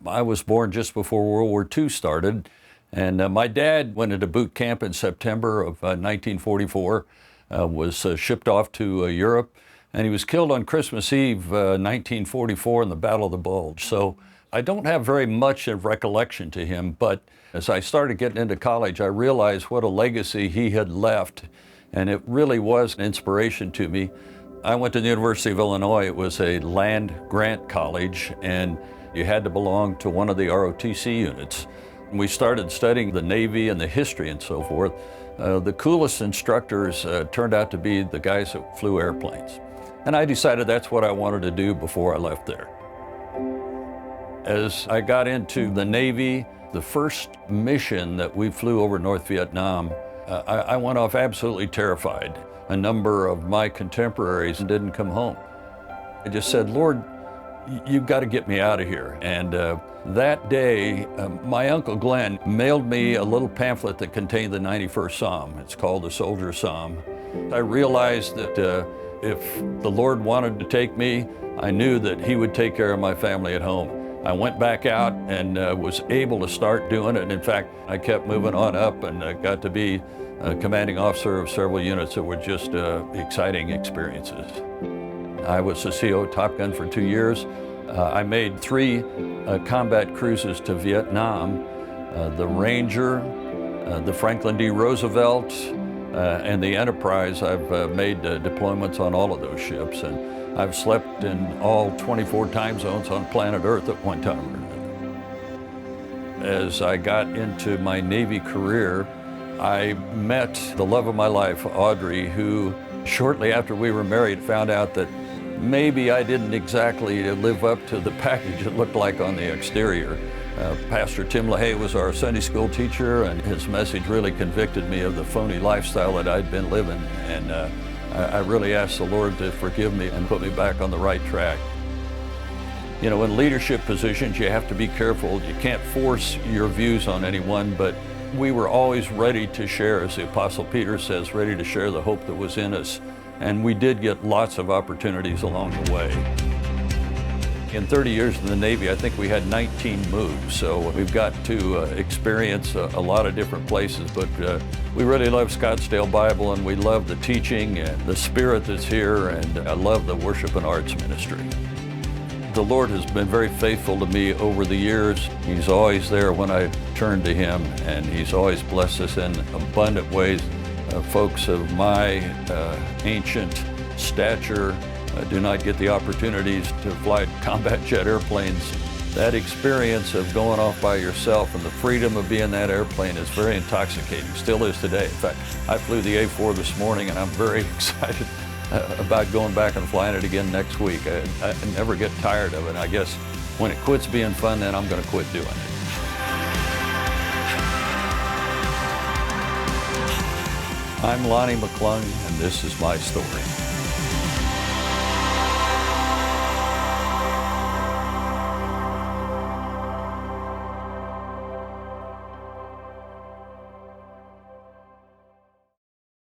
I was born just before World War II started, and my dad went into boot camp in September of 1944, was shipped off to Europe, and he was killed on Christmas Eve, 1944 in the Battle of the Bulge. So I don't have very much of recollection to him, but as I started getting into college, I realized what a legacy he had left, and it really was an inspiration to me. I went to the University of Illinois. It was a land grant college, and you had to belong to one of the ROTC units. We started studying the Navy and the history and so forth. The coolest instructors turned out to be the guys that flew airplanes. And I decided that's what I wanted to do before I left there. As I got into the Navy, the first mission that we flew over North Vietnam, I went off absolutely terrified. A number of my contemporaries didn't come home. I just said, Lord, you've got to get me out of here. And that day, my Uncle Glenn mailed me a little pamphlet that contained the 91st Psalm. It's called the Soldier's Psalm. I realized that if the Lord wanted to take me, I knew that He would take care of my family at home. I went back out and was able to start doing it. In fact, I kept moving on up and got to be a commanding officer of several units that were just exciting experiences. I was a CO Top Gun for 2 years. I made 3 combat cruises to Vietnam, the Ranger, the Franklin D. Roosevelt, and the Enterprise. I've made deployments on all of those ships, and I've slept in all 24 time zones on planet Earth at one time or another. As I got into my Navy career, I met the love of my life, Audrey, who shortly after we were married found out that maybe I didn't exactly live up to the package it looked like on the exterior. Pastor Tim LaHaye was our Sunday school teacher, and his message really convicted me of the phony lifestyle that I'd been living. And I really asked the Lord to forgive me and put me back on the right track. You know, in leadership positions, you have to be careful. You can't force your views on anyone, but we were always ready to share, as the Apostle Peter says, ready to share the hope that was in us. And we did get lots of opportunities along the way. In 30 years in the Navy, I think we had 19 moves, so we've got to experience a lot of different places, but we really love Scottsdale Bible, and we love the teaching and the spirit that's here, and I love the worship and arts ministry. The Lord has been very faithful to me over the years. He's always there when I turn to Him, and He's always blessed us in abundant ways. Folks of my ancient stature do not get the opportunities to fly combat jet airplanes. That experience of going off by yourself and the freedom of being in that airplane is very intoxicating, still is today. In fact, I flew the A4 this morning, and I'm very excited about going back and flying it again next week. I never get tired of it. I guess when it quits being fun, then I'm going to quit doing it. I'm Lonny McClung, and this is my story.